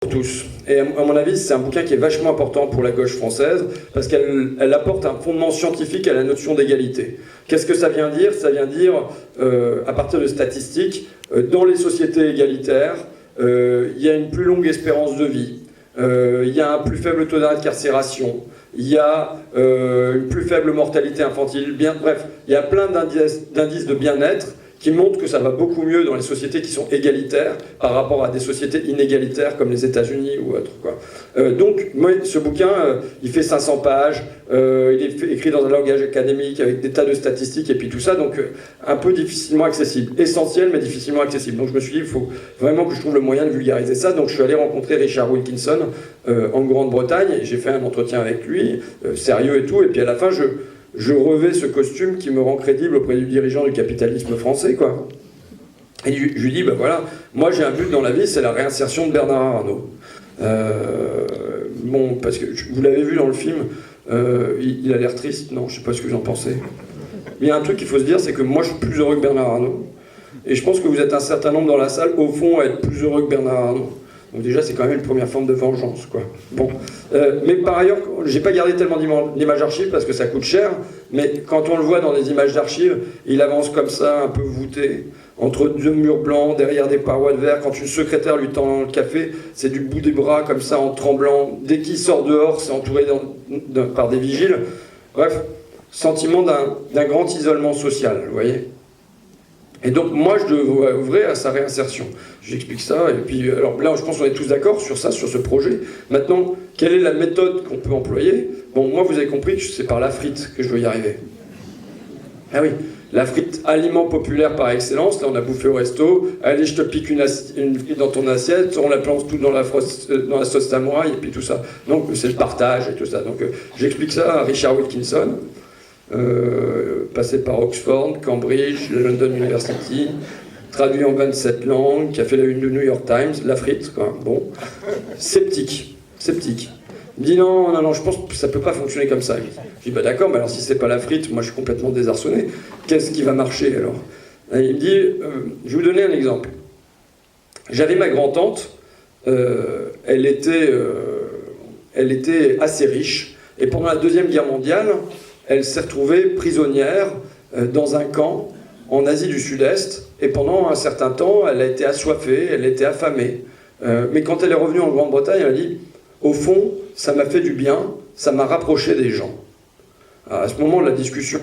Tous. Et à mon avis, c'est un bouquin qui est vachement important pour la gauche française, parce qu'elle apporte un fondement scientifique à la notion d'égalité. Qu'est-ce que ça vient dire? Ça vient dire, à partir de statistiques, dans les sociétés égalitaires, il y a une plus longue espérance de vie, il y a un plus faible taux d'incarcération, il y a une plus faible mortalité infantile, bref, il y a plein d'indices de bien-être qui montrent que ça va beaucoup mieux dans les sociétés qui sont égalitaires par rapport à des sociétés inégalitaires comme les États-Unis ou autres, quoi. Donc, moi, ce bouquin, il fait 500 pages, il est écrit dans un langage académique avec des tas de statistiques et puis tout ça, donc un peu difficilement accessible. Essentiel, mais difficilement accessible. Donc je me suis dit, il faut vraiment que je trouve le moyen de vulgariser ça. Donc je suis allé rencontrer Richard Wilkinson en Grande-Bretagne, et j'ai fait un entretien avec lui, sérieux et tout, et puis à la fin, je revais ce costume qui me rend crédible auprès du dirigeant du capitalisme français, quoi. Et je lui dis, ben voilà, moi j'ai un but dans la vie, c'est la réinsertion de Bernard Arnault. Bon, parce que vous l'avez vu dans le film, il a l'air triste, non, je sais pas ce que vous en pensez. Mais il y a un truc qu'il faut se dire, c'est que moi je suis plus heureux que Bernard Arnault. Et je pense que vous êtes un certain nombre dans la salle, au fond, à être plus heureux que Bernard Arnault. Donc déjà, c'est quand même une première forme de vengeance, quoi. Bon. Mais par ailleurs, j'ai pas gardé tellement d'images d'archives parce que ça coûte cher, mais quand on le voit dans des images d'archives, il avance comme ça, un peu voûté, entre deux murs blancs, derrière des parois de verre. Quand une secrétaire lui tend le café, c'est du bout des bras, comme ça, en tremblant. Dès qu'il sort dehors, c'est entouré par des vigiles. Bref, sentiment d'un grand isolement social, vous voyez. Et donc, moi, je devrais ouvrir à sa réinsertion. J'explique ça, et puis, alors là, je pense qu'on est tous d'accord sur ça, sur ce projet. Maintenant, quelle est la méthode qu'on peut employer? Bon, moi, vous avez compris que c'est par la frite que je veux y arriver. Ah oui, la frite, aliment populaire par excellence. Là, on a bouffé au resto. Allez, je te pique une dans ton assiette, on la plante tout dans la sauce samouraï, et puis tout ça. Donc, c'est le partage et tout ça. Donc, j'explique ça à Richard Wilkinson. Passé par Oxford, Cambridge, la London University, traduit en 27 langues, qui a fait la une du New York Times, la frite, quoi. Bon, sceptique. Il me dit non, je pense que ça peut pas fonctionner comme ça. Je dis bah d'accord, mais alors si c'est pas la frite, moi je suis complètement désarçonné. Qu'est-ce qui va marcher alors? Et il me dit, je vais vous donner un exemple. J'avais ma grand-tante, elle était assez riche, et pendant la Deuxième Guerre mondiale, elle s'est retrouvée prisonnière dans un camp en Asie du Sud-Est, et pendant un certain temps, elle a été assoiffée, elle a été affamée. Mais quand elle est revenue en Grande-Bretagne, elle a dit « Au fond, ça m'a fait du bien, ça m'a rapproché des gens. » À ce moment de la discussion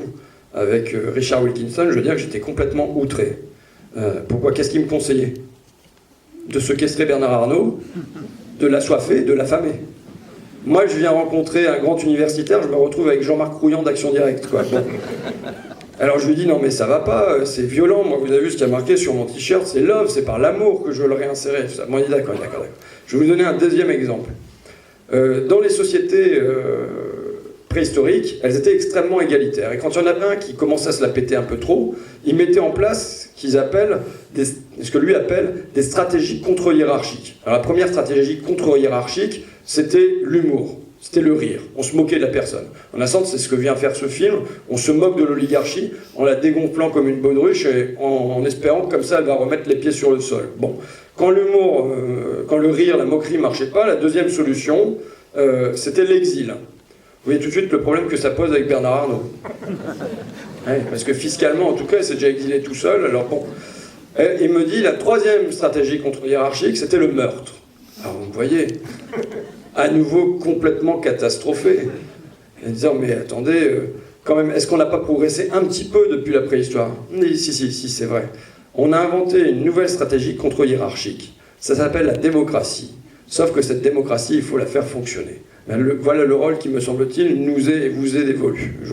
avec Richard Wilkinson, je veux dire que j'étais complètement outré. Pourquoi? Qu'est-ce qu'il me conseillait? De séquestrer Bernard Arnault, de l'assoiffer, de l'affamer. Moi, je viens rencontrer un grand universitaire, je me retrouve avec Jean-Marc Rouillant d'Action Directe, quoi. Bon. Alors je lui dis, non mais ça va pas, c'est violent, moi vous avez vu ce qu'il y a marqué sur mon t-shirt, c'est love, c'est par l'amour que je veux le réinsérer. Moi, il dit d'accord. Je vais vous donner un deuxième exemple. Dans les sociétés préhistoriques, elles étaient extrêmement égalitaires. Et quand il y en a un qui commençait à se la péter un peu trop, il mettait en place ce que lui appelle des stratégies contre-hiérarchiques. Alors la première stratégie contre-hiérarchique, c'était l'humour. C'était le rire. On se moquait de la personne. En un sens, c'est ce que vient faire ce film. On se moque de l'oligarchie en la dégonflant comme une baudruche et en espérant que comme ça, elle va remettre les pieds sur le sol. Bon. Quand l'humour, quand le rire, la moquerie ne marchait pas, la deuxième solution, c'était l'exil. Vous voyez tout de suite le problème que ça pose avec Bernard Arnault. Ouais, parce que fiscalement, en tout cas, il s'est déjà exilé tout seul. Alors bon. Et il me dit, la troisième stratégie contre-hiérarchique, c'était le meurtre. Alors vous voyez, à nouveau complètement catastrophé. En disant, mais attendez, quand même, est-ce qu'on n'a pas progressé un petit peu depuis la préhistoire? Si, c'est vrai. On a inventé une nouvelle stratégie contre-hiérarchique. Ça s'appelle la démocratie. Sauf que cette démocratie, il faut la faire fonctionner. Voilà le rôle qui, me semble-t-il, nous est et vous est dévolu.